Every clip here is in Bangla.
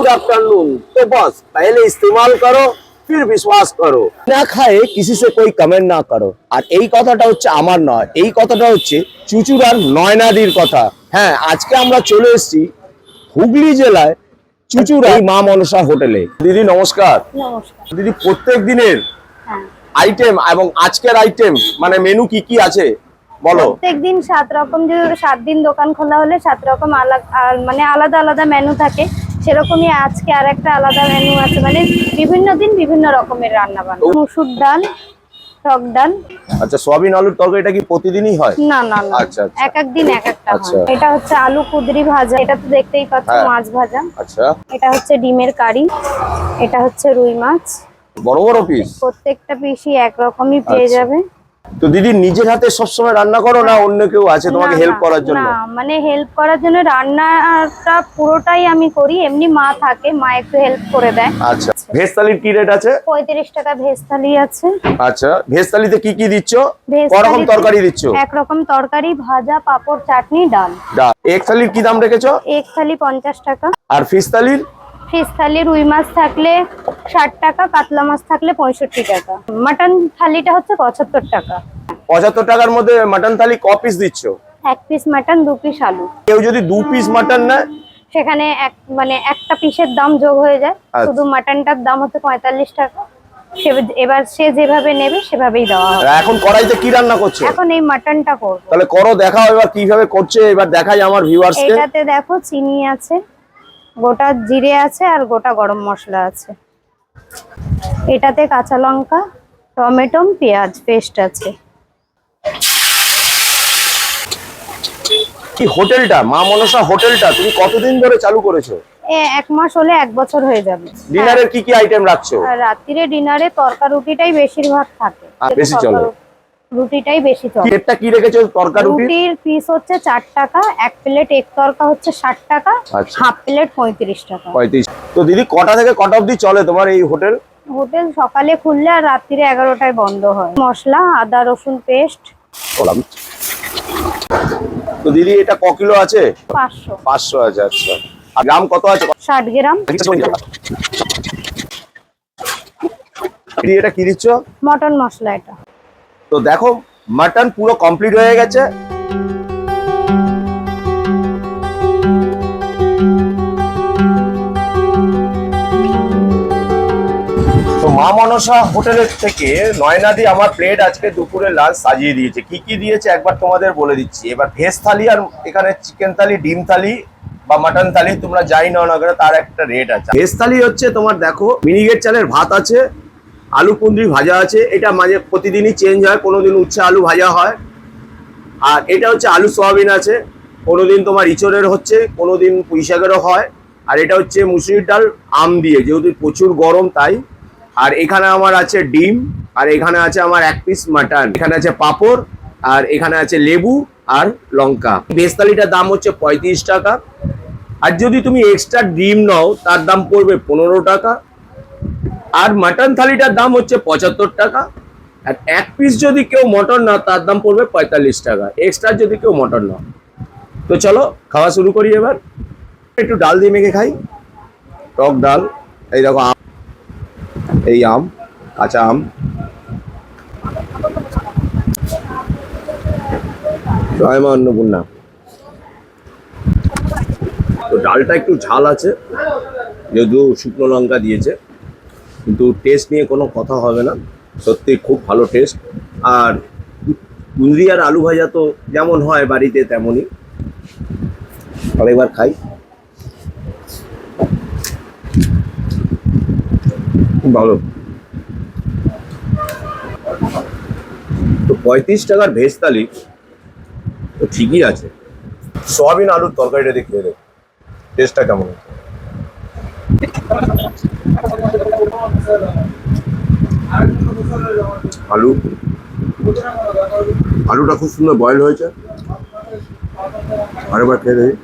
आफ्टरनून, तो बस पहले इस्तेमाल करो फिर विश्वास करो। না খায়ে किसी से कोई कमेंट ना करो। আর এই কথাটা হচ্ছে আমার নয়, এই কথাটা হচ্ছে চুচুড়ার নয়নাদির কথা। হ্যাঁ, আজকে আমরা চলে এসেছি হুগলি জেলায় চুচুড়া মা মনসা হোটেলে। দিদি নমস্কার। নমস্কার দিদি, প্রত্যেক দিনের আইটেম এবং আজকের আইটেম মানে মেনু কি কি আছে বলো। প্রত্যেকদিন 7 রকম, যে 7 দিন দোকান খোলা হলে 7 রকম মানে আলাদা আলাদা মেনু থাকে, সেরকমই আজকে আরেকটা আলাদা মেনু আছে। মানে বিভিন্ন দিন বিভিন্ন রকমের রান্না বান্না। মসুর ডাল, টক ডাল। আচ্ছা, সয়াবিন আলুর তরকারিটা কি প্রতিদিনই হয়? না না না, আচ্ছা আচ্ছা, এক এক দিন এক একটা আচ্ছা। হয়। এটা হচ্ছে আলু কুদরি ভাজা, এটা তো দেখতেই পাচ্ছ, মাছ ভাজা। আচ্ছা, এটা হচ্ছে ডিমের কারি, এটা হচ্ছে রুই মাছ। বড় বড় পিস, প্রত্যেকটা পিসই এক রকমই পেয়ে যাবে। তো দিদি নিজের হাতে সবসময় রান্না করো না অন্য কেউ আছে তোমাকে হেল্প করার জন্য? না, মানে হেল্প করার জন্য রান্নাটা পুরোটাই আমি করি, এমনি মা থাকে, মা একটু হেল্প করে দেয়। আচ্ছা, ভেজ থালির কি রেট আছে? 35 টাকা ভেজ থালি আছে। আচ্ছা, ভেজ থালিতে কি কি দিচ্ছ? ভেজ কত রকম তরকারি দিচ্ছ? এক রকম তরকারি, ভাজা, পাপড়, চাটনি, ডাল। এক থালির কি দাম রেখেছো? এক থালি 50 টাকা। আর ফিশ থালির? ফিশ থালি রুই মাছ থাকলে 60 টাকা, কাতলা মাছ থাকলে 65 টাকা। মাটন থালিটা হচ্ছে 75 টাকা। 75 টাকার মধ্যে মাটন থালি ক পিস দিচ্ছ? এক পিস মাটন, 2 পিস আলু। কেউ যদি 2 পিস মাটন নেয় সেখানে মানে একটা পিসের দাম যোগ হয়ে যায়। শুধু মাটনটার দাম হচ্ছে 45 টাকা। এবার সে যেভাবে নেবে সেভাবেই দেওয়া হবে। এখন কড়াইতে কি রান্না করছো? এখন এই মাটনটা করব। তাহলে করো, দেখাও এবার কিভাবে করছে, এবার দেখাই আমার ভিউয়ার্সকে। এটাতে দেখো চিনি আছে, গোটা জিরে আছে, আর গোটা গরম মশলা আছে। এটাতে কাঁচা লঙ্কা, টমেটো, পেঁয়াজ পেস্ট আছে। কি হোটেলটা, মা মনসা হোটেলটা তুমি কতদিন ধরে চালু করেছো? 1 মাস হলে 1 বছর হয়ে যাবে। ডিনারের কি কি আইটেম রাখছো? রাত্রিরে ডিনারে তরকা রুটিটাই বেশিরভাগ থাকে, বেশি চলে, রুটিটাই বেশি চলে। রেটটা কি রেখেছো তরকা রুটির? রুটির পিস হচ্ছে 4 টাকা, এক প্লেট এক তরকা হচ্ছে 60 টাকা, হাফ প্লেট 35 টাকা। 35। তো দিদি, কটা থেকে কটা অবধি চলে তোমার এই হোটেল? হোটেল সকালে খুললে আর রাত্রিরে 11টায় বন্ধ হয়। মশলা, আদা রসুন পেস্ট। তো দিদি, এটা ক কিলো আছে? 500। 500 আছে। আচ্ছা, আর গ্রাম কত আছে? 60 গ্রাম। এটা কি দিচ্ছ? মটন মশলা এটা। তো দেখো, মাটন পুরো কমপ্লিট হয়ে গেছে। তো মা মনসা হোটেলের থেকে নয়নাদি আমার প্লেট আজকে দুপুরে লাঞ্চ সাজিয়ে দিয়েছে। কি কি দিয়েছে একবার তোমাদের বলে দিচ্ছি। এবার ভেজ থালি আর এখানে চিকেন থালি, ডিম থালি বা মাটন থালি তোমরা যাই নাও না কেন তার একটা রেট আছে। ভেজ থালি হচ্ছে তোমার দেখো মিনিকেট চালের ভাত আছে, আলু কুঁদরি ভাজা আছে, এটা মাঝে প্রতিদিনই চেঞ্জ হয়, কোনোদিন উচ্ছে আলু ভাজা হয়। আর এটা হচ্ছে আলু সোয়াবিন আছে, কোনোদিন তোমার ইঁচড়ের হচ্ছে, কোনোদিন পুঁই শাকেরও হয়। আর এটা হচ্ছে মুসুরির ডাল আম দিয়ে, যেহেতু প্রচুর গরম তাই। আর এখানে আমার আছে ডিম, আর এখানে আছে আমার 1 পিস মাটন, এখানে আছে পাঁপড়, আর এখানে আছে লেবু আর লঙ্কা। ভেজ থালিটার দাম হচ্ছে 35 টাকা। আর যদি তুমি এক্সট্রা ডিম নাও তার দাম পড়বে 15 টাকা। আর মাটন থালিটার দাম হচ্ছে 75 টাকা। আর 1 পিস যদি কেউ মটন নাও তার দাম পড়বে 45 টাকা, এক্সট্রা যদি কেউ মটন নাও। তো চলো খাওয়া শুরু করি। এবার একটু ডাল দিয়ে মেখে খাই, টক ডাল। এই দেখো আম, এই আম, কাঁচা আম। জয় মা অন্নপূর্ণা। তো ডালটা একটু ঝাল আছে যেহেতু শুকনো লঙ্কা দিয়েছে, কিন্তু টেস্ট নিয়ে কোনো কথা হবে না, সত্যি খুব ভালো টেস্ট। আর কুঁদরি আর আলু ভাজা তো যেমন হয় বাড়িতে তেমনই। আরেকবার খাই, খুব ভালো। তো 35 টাকার ভেজ থালি তো ঠিকই আছে। সয়াবিন আলুর তরকারিটা দিয়ে খেয়ে দেখ টেস্টটা কেমন হচ্ছে। আলুটা খুব সুন্দর বয়েল হয়েছে। আরেকবার খেয়ে দেখি।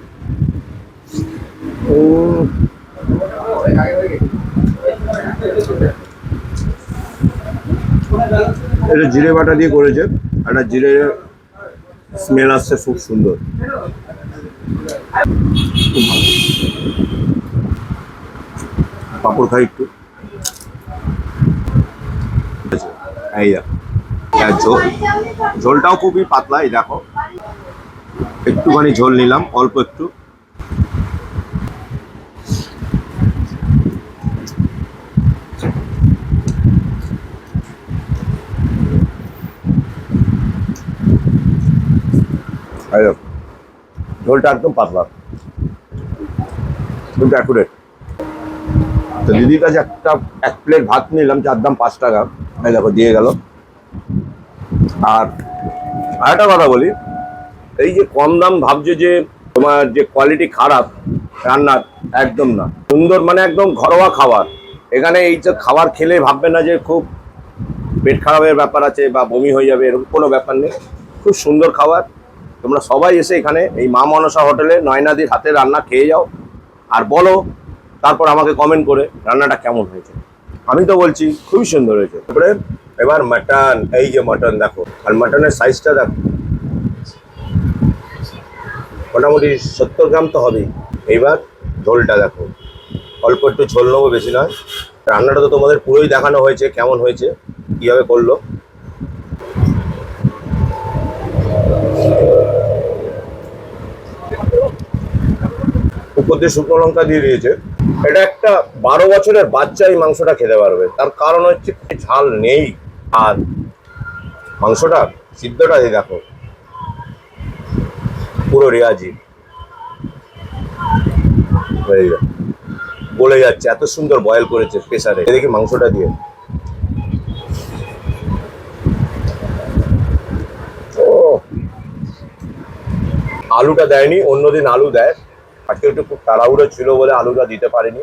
এটা জিরে বাটা দিয়ে করেছে, একটা জিরে স্মেল আসছে খুব সুন্দর। পাঁপড় খাই একটু। এই দেখো, ঝোলটাও খুবই পাতলা। এই দেখো, একটুখানি ঝোল নিলাম, অল্প একটু। ঝোলটা একদম পাতলা, কিন্তু অ্যাকুরেট। তো দিদির কাছে এক প্লেট ভাত নিলাম, যার দাম 5 টাকা। এই দেখো দিয়ে গেল। আর আরেকটা কথা বলি, এই যে কম দাম ভাবছো যে তোমার যে কোয়ালিটি খারাপ রান্নার, একদম না। সুন্দর, মানে একদম ঘরোয়া খাবার। এখানে এই যে খাবার খেলে ভাববে না যে খুব পেট খারাপের ব্যাপার আছে বা বমি হয়ে যাবে, এরকম কোনো ব্যাপার নেই। খুব সুন্দর খাবার। তোমরা সবাই এসে এখানে এই মা মনসা হোটেলে নয়নাদির হাতে রান্না খেয়ে যাও, আর বলো তারপর আমাকে কমেন্ট করে রান্নাটা কেমন হয়েছে। আমি তো বলছি খুবই সুন্দর হয়েছে। তারপরে এবার মাটন, এই যে মাটন দেখো, আর মাটনের সাইজটা দেখো, মোটামুটি 70 গ্রাম তো হবেই। এইবার ঝোলটা দেখো, অল্প একটু ঝোল নেবো, বেশি নয়। রান্নাটা তো তোমাদের পুরোই দেখানো হয়েছে কেমন হয়েছে, কীভাবে করলো। উপর দিয়ে শুকনো লঙ্কা দিয়ে দিয়েছে। এটা একটা 12 বছরের বাচ্চা এই মাংসটা খেতে পারবে, তার কারণ হচ্ছে ঝাল নেই। আর মাংসটা সিদ্ধটা দিয়ে দেখো, পুরো রেয়াজি হয়ে যায়, গলে যাচ্ছে, এত সুন্দর বয়েল করেছে প্রেসারে। এদিকে মাংসটা দিয়ে ও, আলুটা দেয়নি, অন্যদিন আলু দেয়। আজকে একটু খুব তাড়াহুড়ো ছিল বলে আলুটা দিতে পারিনি,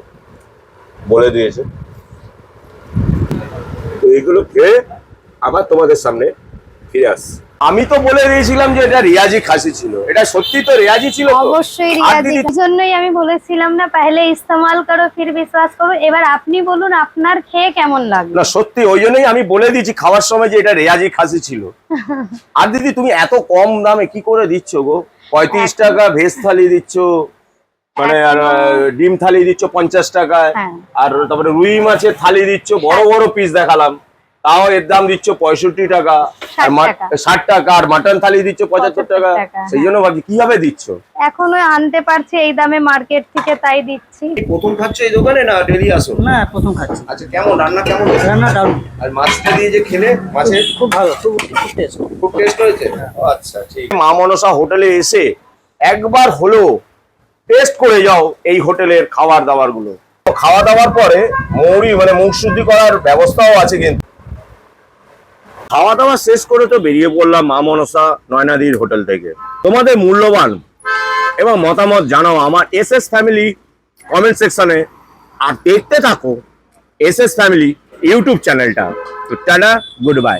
বলে দিয়েছে। তো এইগুলো খেয়ে আবার তোমাদের সামনে ফিরে আস। আমি তো বলে দিয়েছিলাম যে এটা রিয়াজি খাসি ছিল, এটা সত্যি তো রিয়াজি ছিল তো? অবশ্যই আর রিয়াজি, দিদি, জন্যই আমি বলেছিলাম না পহলে ইস্তেমাল করো ফির বিশ্বাস করো। এবার আপনি বলুন আপনার খেয়ে কেমন লাগলো। না সত্যি, ওই জন্যই আমি বলে দিয়েছি খাওয়ার সময় যে এটা রেয়াজি খাসি ছিল। আর দিদি তুমি এত কম দামে কি করে দিচ্ছ গো? 35 টাকা ভেজ থালি দিচ্ছ, মানে আর ডিম থালি দিচ্ছ 50 টাকায়। হ্যাঁ। আর তারপরে রুই মাছের থালি দিচ্ছ, বড় বড় পিস দেখালাম, তাও এর দাম দিচ্ছ 65 টাকা, 60 টাকা। আর মাটন থালি দিচ্ছ 75 টাকা। সেই জন্য ভাবছি কিভাবে দিচ্ছ। এখনো আনতে পারছি এই দামে মার্কেট থেকে, তাই দিচ্ছি। প্রথম খাচ্ছ এই দোকানে না ডেলি আসো? না, প্রথম খাচ্ছি। আচ্ছা, কেমন রান্না, কেমন রান্না দারুণ, আর মাছটা দিয়ে যে খেলে, মাছের খুব ভালো, খুব টেস্ট। খুব টেস্ট হয়েছে। আচ্ছা ঠিক। মা মনসা হোটেলে এসে একবার হলো টেস্ট করে যাও এই হোটেলের খাবার দাবার গুলো। খাওয়া দাওয়ার পরে মৌরি মানে মুখ শুদ্ধি করার ব্যবস্থাও আছে। কিন্তু খাওয়া দাওয়া শেষ করে তো বেরিয়ে পড়লাম মা মনসা নয়নাদির হোটেল থেকে। তোমাদের মূল্যবান এবং মতামত জানাও আমার এসএস ফ্যামিলি কমেন্ট সেকশনে, আর দেখতে থাকো এসএস ফ্যামিলি ইউটিউব চ্যানেলটা। তো টাটা, গুড বাই।